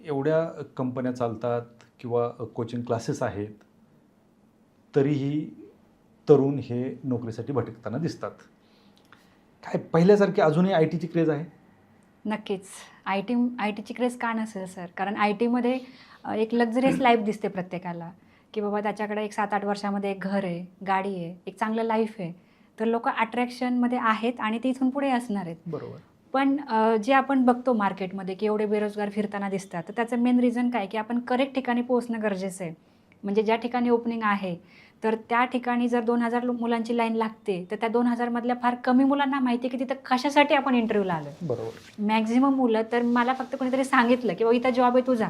एवढ्या कंपन्या चालतात किंवा कोचिंग क्लासेस आहेत, तरीही तरुण हे नोकरीसाठी भटकताना दिसतात. काय पहिल्यासारखी अजूनही आय टीची क्रेज आहे? नक्कीच. आय टीची क्रेज का नसेल सर? कारण आय टीमध्ये एक लक्झरियस लाईफ दिसते प्रत्येकाला, की बाबा त्याच्याकडे एक 7-8 वर्षामध्ये एक घर आहे, गाडी आहे, एक चांगलं लाईफ आहे. तर लोकं अट्रॅक्शनमध्ये आहेत आणि ते इथून पुढे असणार आहेत. बरोबर. पण जे आपण बघतो मार्केटमध्ये की एवढे बेरोजगार फिरताना दिसतात, तर त्याचं मेन रिझन काय की आपण करेक्ट ठिकाणी पोहोचणं गरजेचं आहे. म्हणजे ज्या ठिकाणी ओपनिंग आहे, तर त्या ठिकाणी जर 2000 मुलांची लाईन लागते, तर त्या 2000 मधल्या फार कमी मुलांना माहिती आहे की तिथं कशासाठी आपण इंटरव्ह्यूला आलोय. बरोबर. मॅक्झिमम मुलं तर मला फक्त कोणीतरी सांगितलं की बाबा इथं जॉब आहे तुझा.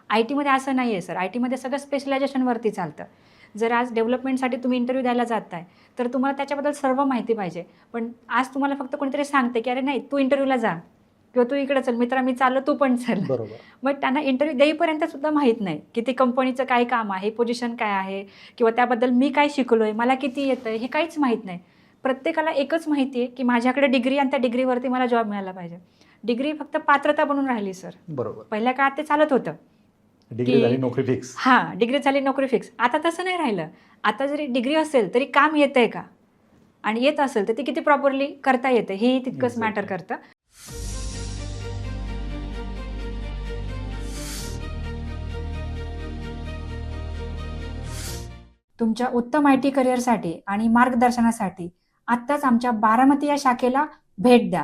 आय टीमध्ये असं नाही आहे सर. आय टीमध्ये सगळं स्पेशलायझेशनवरती चालतं. जर आज डेव्हलपमेंटसाठी तुम्ही इंटरव्ह्यू द्यायला जाताय, तर तुम्हाला त्याच्याबद्दल सर्व माहिती पाहिजे. पण आज तुम्हाला फक्त कोणीतरी सांगते की अरे नाही तू इंटरव्ह्यूला जा किंवा तू इकडे चल, मित्रा मी चाललो तू पण चल. बरोबर. मग त्यांना इंटरव्ह्यू देईपर्यंत सुद्धा माहीत नाही की ते कंपनीचं काय काम आहे, पोझिशन काय आहे किंवा त्याबद्दल मी काय शिकलोय, मला किती येतंय हे काहीच माहीत नाही. प्रत्येकाला एकच माहिती आहे की माझ्याकडे डिग्री आणि त्या डिग्रीवरती मला जॉब मिळाला पाहिजे. डिग्री फक्त पात्रता बनून राहिली सर. बरोबर. पहिल्या काळात ते चालत होतं. डिग्री झाली नोकरी फिक्स. हां, डिग्री झाली नोकरी फिक्स. आता तसं नाही राहिलं. आता जरी डिग्री असेल तरी काम येतंय का? आणि येत असेल तर ते किती प्रॉपरली करता येतं हेही तितकंच मॅटर करतं. तुमच्या उत्तम आय टी करिअरसाठी आणि मार्गदर्शनासाठी आत्ताच आमच्या बारामती या शाखेला भेट द्या.